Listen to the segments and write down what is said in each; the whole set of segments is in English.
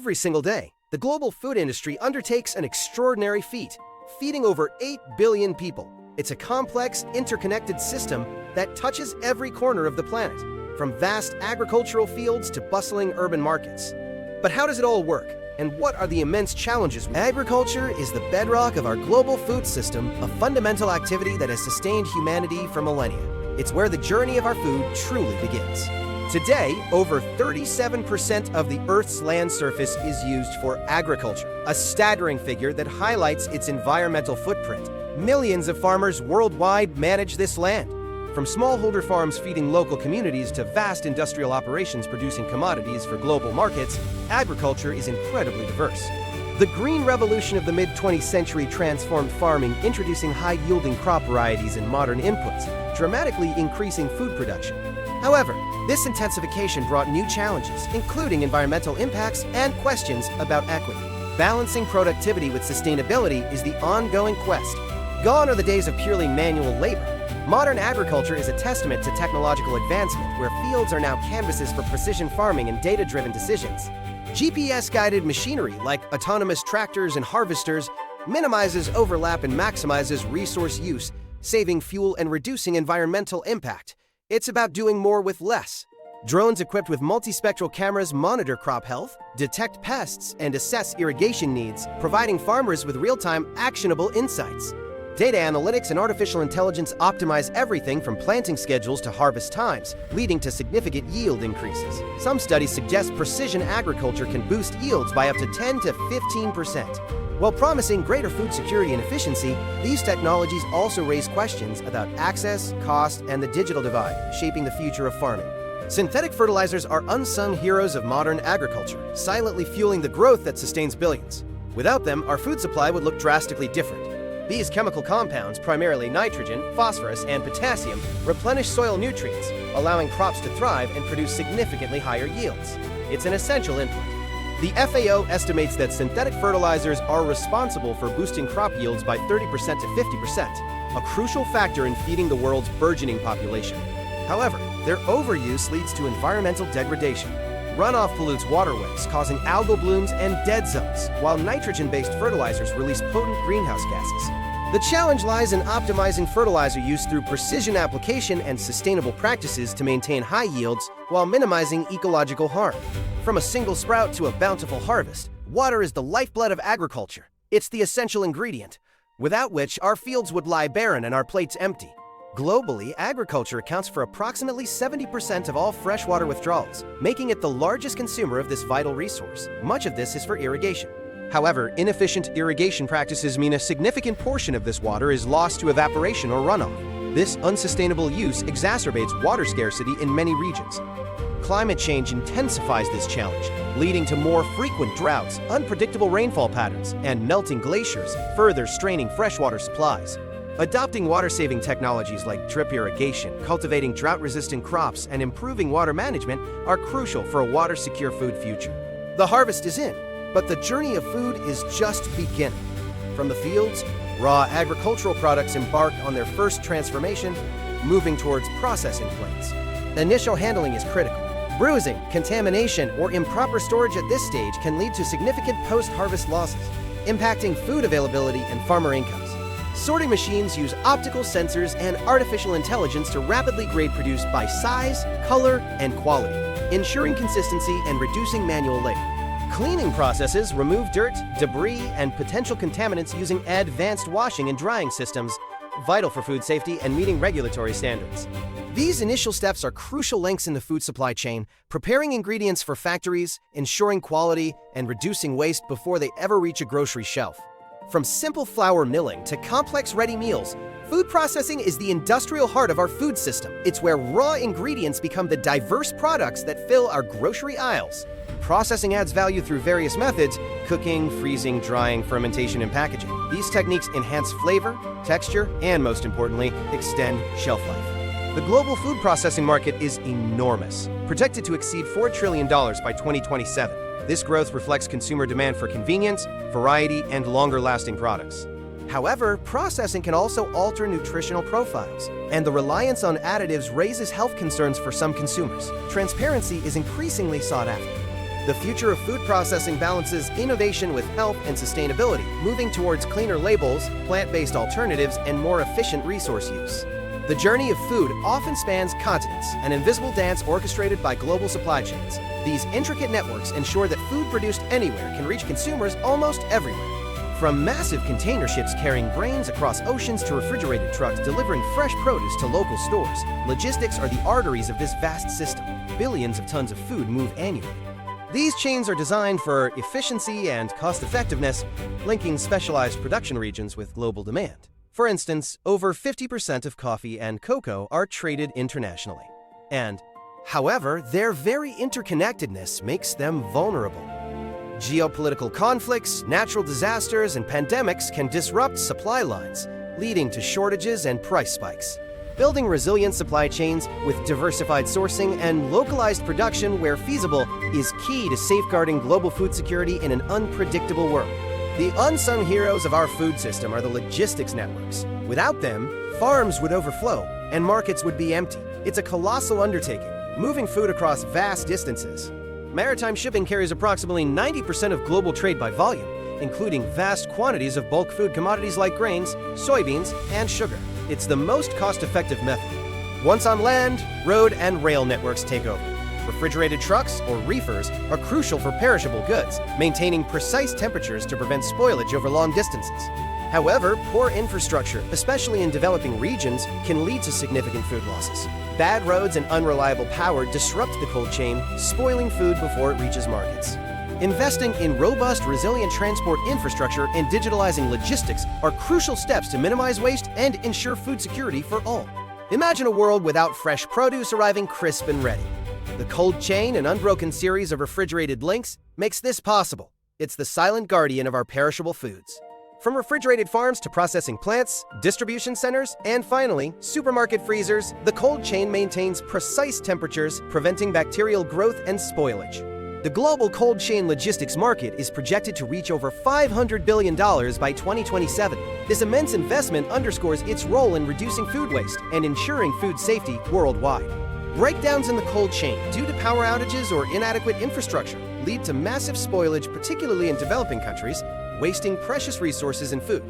Every single day, the global food industry undertakes an extraordinary feat, feeding over 8 billion people. It's a complex, interconnected system that touches every corner of the planet, from vast agricultural fields to bustling urban markets. But how does it all work? And what are the immense challenges? Agriculture is the bedrock of our global food system, a fundamental activity that has sustained humanity for millennia. It's where the journey of our food truly begins. Today, over 37% of the Earth's land surface is used for agriculture, a staggering figure that highlights its environmental footprint. Millions of farmers worldwide manage this land, from smallholder farms feeding local communities to vast industrial operations producing commodities for global markets. Agriculture is incredibly diverse. The green revolution of the mid-20th century transformed farming, introducing high-yielding crop varieties and modern inputs, dramatically increasing food production. However, this intensification brought new challenges, including environmental impacts and questions about equity. Balancing productivity with sustainability is the ongoing quest. Gone are the days of purely manual labor. Modern agriculture is a testament to technological advancement, where fields are now canvases for precision farming and data-driven decisions. GPS-guided machinery like autonomous tractors and harvesters minimizes overlap and maximizes resource use, saving fuel and reducing environmental impact. It's about doing more with less. Drones equipped with multispectral cameras monitor crop health, detect pests, and assess irrigation needs, providing farmers with real-time, actionable insights. Data analytics and artificial intelligence optimize everything from planting schedules to harvest times, leading to significant yield increases. Some studies suggest precision agriculture can boost yields by up to 10 to 15%. While promising greater food security and efficiency, these technologies also raise questions about access, cost, and the digital divide, shaping the future of farming. Synthetic fertilizers are unsung heroes of modern agriculture, silently fueling the growth that sustains billions. Without them, our food supply would look drastically different. These chemical compounds, primarily nitrogen, phosphorus, and potassium, replenish soil nutrients, allowing crops to thrive and produce significantly higher yields. It's an essential input. The FAO estimates that synthetic fertilizers are responsible for boosting crop yields by 30% to 50%, a crucial factor in feeding the world's burgeoning population. However, their overuse leads to environmental degradation. Runoff pollutes waterways, causing algal blooms and dead zones, while nitrogen-based fertilizers release potent greenhouse gases. The challenge lies in optimizing fertilizer use through precision application and sustainable practices to maintain high yields while minimizing ecological harm. From a single sprout to a bountiful harvest, water is the lifeblood of agriculture. It's the essential ingredient, without which our fields would lie barren and our plates empty. Globally, agriculture accounts for approximately 70% of all freshwater withdrawals, making it the largest consumer of this vital resource. Much of this is for irrigation. However, inefficient irrigation practices mean a significant portion of this water is lost to evaporation or runoff. This unsustainable use exacerbates water scarcity in many regions. Climate change intensifies this challenge, leading to more frequent droughts, unpredictable rainfall patterns, and melting glaciers, further straining freshwater supplies. Adopting water-saving technologies like drip irrigation, cultivating drought-resistant crops, and improving water management are crucial for a water-secure food future. The harvest is in, but the journey of food is just beginning. From the fields, raw agricultural products embark on their first transformation, moving towards processing plants. Initial handling is critical. Bruising, contamination, or improper storage at this stage can lead to significant post-harvest losses, impacting food availability and farmer incomes. Sorting machines use optical sensors and artificial intelligence to rapidly grade produce by size, color, and quality, ensuring consistency and reducing manual labor. Cleaning processes remove dirt, debris, and potential contaminants using advanced washing and drying systems, vital for food safety and meeting regulatory standards. These initial steps are crucial links in the food supply chain, preparing ingredients for factories, ensuring quality, and reducing waste before they ever reach a grocery shelf. From simple flour milling to complex ready meals, food processing is the industrial heart of our food system. It's where raw ingredients become the diverse products that fill our grocery aisles. Processing adds value through various methods: cooking, freezing, drying, fermentation, and packaging. These techniques enhance flavor, texture, and most importantly, extend shelf life. The global food processing market is enormous, projected to exceed $4 trillion by 2027. This growth reflects consumer demand for convenience, variety, and longer-lasting products. However, processing can also alter nutritional profiles, and the reliance on additives raises health concerns for some consumers. Transparency is increasingly sought after. The future of food processing balances innovation with health and sustainability, moving towards cleaner labels, plant-based alternatives, and more efficient resource use. The journey of food often spans continents, an invisible dance orchestrated by global supply chains. These intricate networks ensure that food produced anywhere can reach consumers almost everywhere. From massive container ships carrying grains across oceans to refrigerated trucks delivering fresh produce to local stores, logistics are the arteries of this vast system. Billions of tons of food move annually. These chains are designed for efficiency and cost-effectiveness, linking specialized production regions with global demand. For instance, over 50% of coffee and cocoa are traded internationally. However, their very interconnectedness makes them vulnerable. Geopolitical conflicts, natural disasters, and pandemics can disrupt supply lines, leading to shortages and price spikes. Building resilient supply chains with diversified sourcing and localized production where feasible is key to safeguarding global food security in an unpredictable world. The unsung heroes of our food system are the logistics networks. Without them, farms would overflow and markets would be empty. It's a colossal undertaking, moving food across vast distances. Maritime shipping carries approximately 90% of global trade by volume, including vast quantities of bulk food commodities like grains, soybeans, and sugar. It's the most cost-effective method. Once on land, road and rail networks take over. Refrigerated trucks, or reefers, are crucial for perishable goods, maintaining precise temperatures to prevent spoilage over long distances. However, poor infrastructure, especially in developing regions, can lead to significant food losses. Bad roads and unreliable power disrupt the cold chain, spoiling food before it reaches markets. Investing in robust, resilient transport infrastructure and digitalizing logistics are crucial steps to minimize waste and ensure food security for all. Imagine a world without fresh produce arriving crisp and ready. The cold chain, an unbroken series of refrigerated links, makes this possible. It's the silent guardian of our perishable foods. From refrigerated farms to processing plants, distribution centers, and finally, supermarket freezers, the cold chain maintains precise temperatures, preventing bacterial growth and spoilage. The global cold chain logistics market is projected to reach over $500 billion by 2027. This immense investment underscores its role in reducing food waste and ensuring food safety worldwide. Breakdowns in the cold chain due to power outages or inadequate infrastructure lead to massive spoilage, particularly in developing countries, wasting precious resources in food.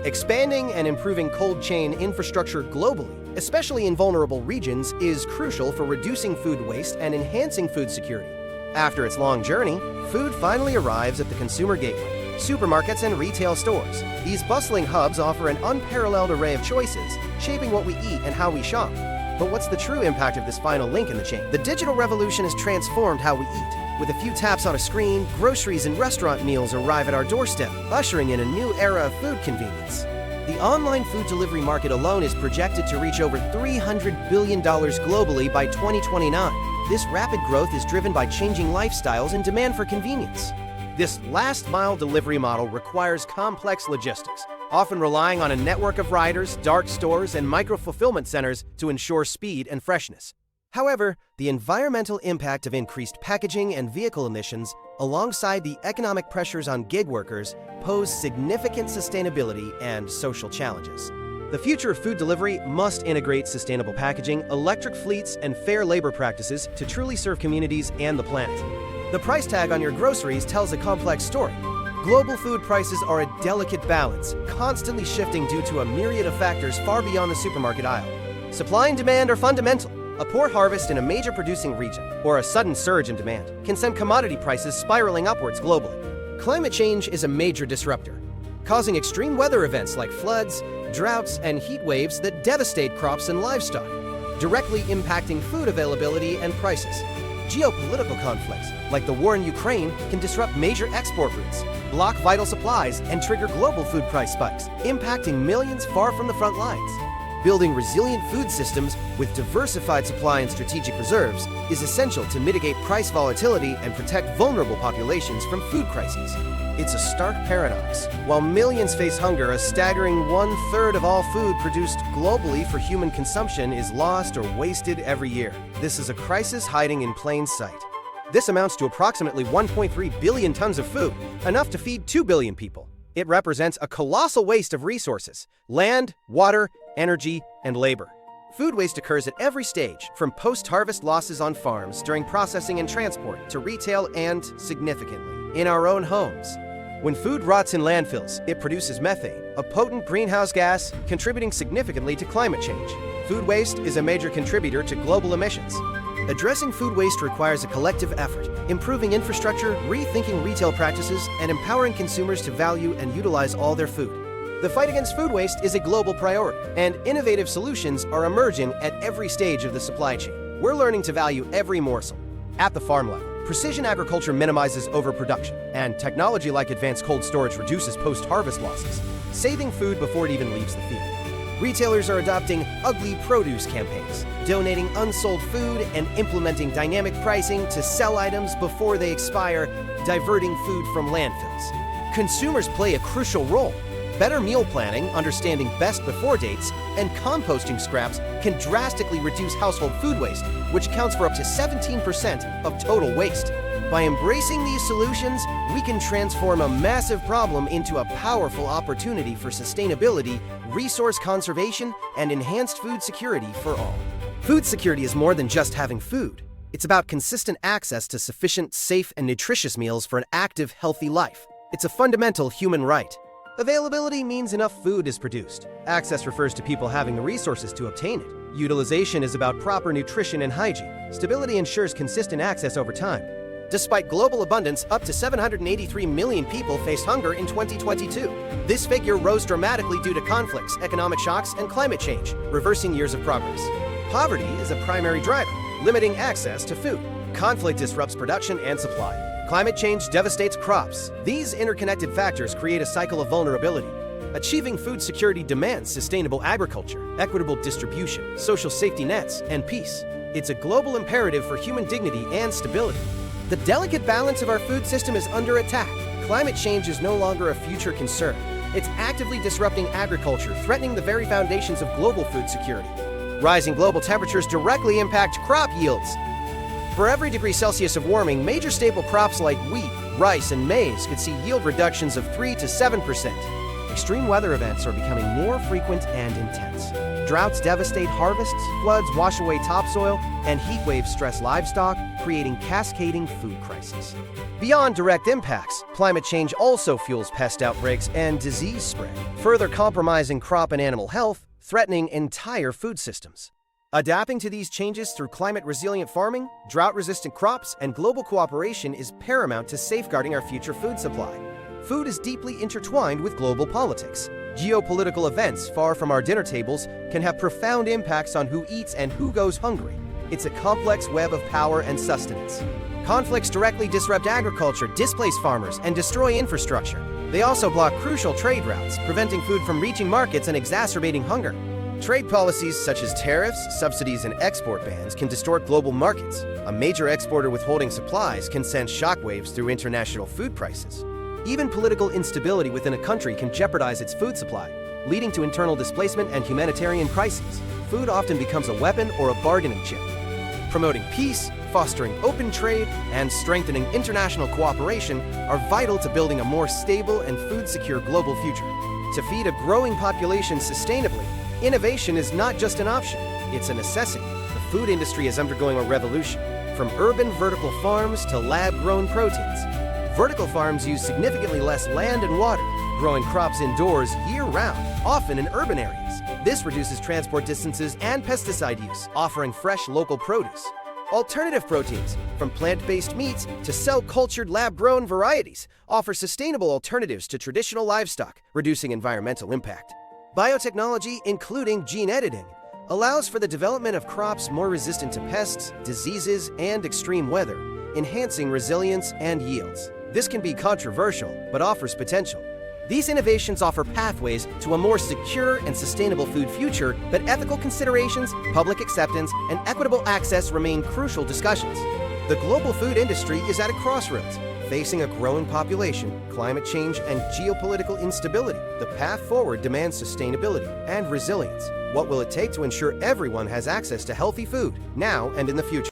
Expanding and improving cold chain infrastructure globally, especially in vulnerable regions, is crucial for reducing food waste and enhancing food security. After its long journey, food finally arrives at the consumer gateway, supermarkets and retail stores. These bustling hubs offer an unparalleled array of choices, shaping what we eat and how we shop. But what's the true impact of this final link in the chain? The digital revolution has transformed how we eat. With a few taps on a screen, groceries and restaurant meals arrive at our doorstep, ushering in a new era of food convenience. The online food delivery market alone is projected to reach over $300 billion globally by 2029. This rapid growth is driven by changing lifestyles and demand for convenience. This last-mile delivery model requires complex logistics, often relying on a network of riders, dark stores, and micro-fulfillment centers to ensure speed and freshness. However, the environmental impact of increased packaging and vehicle emissions, alongside the economic pressures on gig workers, pose significant sustainability and social challenges. The future of food delivery must integrate sustainable packaging, electric fleets, and fair labor practices to truly serve communities and the planet. The price tag on your groceries tells a complex story. Global food prices are a delicate balance, constantly shifting due to a myriad of factors far beyond the supermarket aisle. Supply and demand are fundamental. A poor harvest in a major producing region, or a sudden surge in demand, can send commodity prices spiraling upwards globally. Climate change is a major disruptor, causing extreme weather events like floods, droughts, and heat waves that devastate crops and livestock, directly impacting food availability and prices. Geopolitical conflicts, like the war in Ukraine, can disrupt major export routes, block vital supplies, and trigger global food price spikes, impacting millions far from the front lines. Building resilient food systems with diversified supply and strategic reserves is essential to mitigate price volatility and protect vulnerable populations from food crises. It's a stark paradox. While millions face hunger, a staggering 1/3 of all food produced globally for human consumption is lost or wasted every year. This is a crisis hiding in plain sight. This amounts to approximately 1.3 billion tons of food, enough to feed 2 billion people. It represents a colossal waste of resources: land, water, energy, and labor. Food waste occurs at every stage, from post-harvest losses on farms during processing and transport to retail and, significantly, in our own homes. When food rots in landfills, it produces methane, a potent greenhouse gas contributing significantly to climate change. Food waste is a major contributor to global emissions. Addressing food waste requires a collective effort, improving infrastructure, rethinking retail practices, and empowering consumers to value and utilize all their food. The fight against food waste is a global priority, and innovative solutions are emerging at every stage of the supply chain. We're learning to value every morsel. At the farm level, precision agriculture minimizes overproduction, and technology like advanced cold storage reduces post-harvest losses, saving food before it even leaves the field. Retailers are adopting ugly produce campaigns, donating unsold food and implementing dynamic pricing to sell items before they expire, diverting food from landfills. Consumers play a crucial role. Better meal planning, understanding best before dates, and composting scraps can drastically reduce household food waste, which accounts for up to 17% of total waste. By embracing these solutions, we can transform a massive problem into a powerful opportunity for sustainability, resource conservation, and enhanced food security for all. Food security is more than just having food. It's about consistent access to sufficient, safe, and nutritious meals for an active, healthy life. It's a fundamental human right. Availability means enough food is produced. Access refers to people having the resources to obtain it. Utilization is about proper nutrition and hygiene. Stability ensures consistent access over time. Despite global abundance, up to 783 million people faced hunger in 2022. This figure rose dramatically due to conflicts, economic shocks, and climate change, reversing years of progress. Poverty is a primary driver, limiting access to food. Conflict disrupts production and supply. Climate change devastates crops. These interconnected factors create a cycle of vulnerability. Achieving food security demands sustainable agriculture, equitable distribution, social safety nets, and peace. It's a global imperative for human dignity and stability. The delicate balance of our food system is under attack. Climate change is no longer a future concern. It's actively disrupting agriculture, threatening the very foundations of global food security. Rising global temperatures directly impact crop yields. For every degree Celsius of warming, major staple crops like wheat, rice, and maize could see yield reductions of 3 to 7%. Extreme weather events are becoming more frequent and intense. Droughts devastate harvests, floods wash away topsoil, and heat waves stress livestock, creating cascading food crises. Beyond direct impacts, climate change also fuels pest outbreaks and disease spread, further compromising crop and animal health, threatening entire food systems. Adapting to these changes through climate-resilient farming, drought-resistant crops, and global cooperation is paramount to safeguarding our future food supply. Food is deeply intertwined with global politics. Geopolitical events far from our dinner tables can have profound impacts on who eats and who goes hungry. It's a complex web of power and sustenance. Conflicts directly disrupt agriculture, displace farmers, and destroy infrastructure. They also block crucial trade routes, preventing food from reaching markets and exacerbating hunger. Trade policies such as tariffs, subsidies, and export bans can distort global markets. A major exporter withholding supplies can send shockwaves through international food prices. Even political instability within a country can jeopardize its food supply, leading to internal displacement and humanitarian crises. Food often becomes a weapon or a bargaining chip. Promoting peace, fostering open trade, and strengthening international cooperation are vital to building a more stable and food-secure global future. To feed a growing population sustainably, innovation is not just an option, it's a necessity. The food industry is undergoing a revolution, from urban vertical farms to lab-grown proteins. Vertical farms use significantly less land and water, growing crops indoors year-round, often in urban areas. This reduces transport distances and pesticide use, offering fresh local produce. Alternative proteins, from plant-based meats to cell-cultured lab-grown varieties, offer sustainable alternatives to traditional livestock, reducing environmental impact. Biotechnology, including gene editing, allows for the development of crops more resistant to pests, diseases, and extreme weather, enhancing resilience and yields. This can be controversial, but offers potential. These innovations offer pathways to a more secure and sustainable food future, but ethical considerations, public acceptance, and equitable access remain crucial discussions. The global food industry is at a crossroads. Facing a growing population, climate change, and geopolitical instability, the path forward demands sustainability and resilience. What will it take to ensure everyone has access to healthy food, now and in the future?